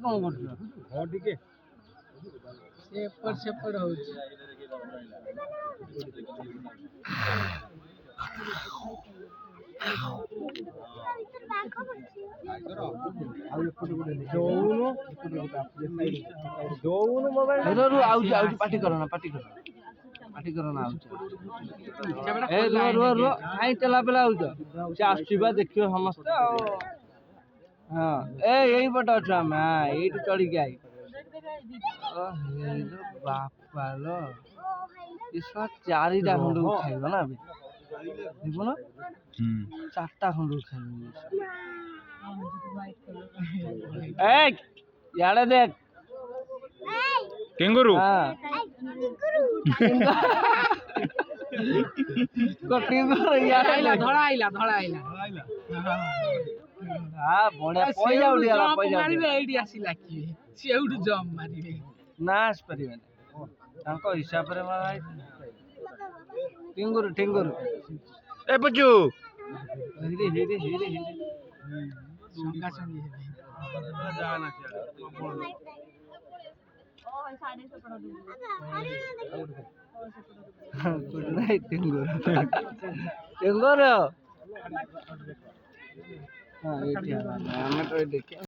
କଣ କରୁଛ? ହଁ ଟିକେ ସେ ଏପଟ ସେପଟ ହଉଛି। ଦଉନୁ ମୋବାଇଲ ଆଉଛି ପାଟି କରନା ପାଟି କରନା ଆଉଛି। ଏ ରୁହ କାଇଁ ଟେଲା ପେଲା ହଉଛ? ସେ ଆସୁଛି ବା ଦେଖିବ ସମସ୍ତେ ଆଉ। ହଁ ଏଇପଟେ ଅଛୁ ଆମେ। ହଁ ଏଇଠୁ ଚଢିକି ଆଇ। ବାପା ଲୋ ଚାରିଟା ଖଣ୍ଡକୁ ଖାଇବ ନା ଯିବୁ ନା? 4ଟା ଖଣ୍ଡକୁ ଖାଇବ। ଇଆଡେ ଦେଖ କେଙ୍ଗୁରୁ ଧଳା ଆଇଲା ଏଇଠି ଆସିଲା କିଏ? ସେଇଠୁ ଜମ୍ପ ମାରିବେ ନା ଆସିପାରିବେନି ତାଙ୍କ ହିସାବରେ ମାରା ହେଇଛି। ଟିଙ୍ଗୁରୁ ଏ ପୁଚୁ ଟିଙ୍ଗୁରୁ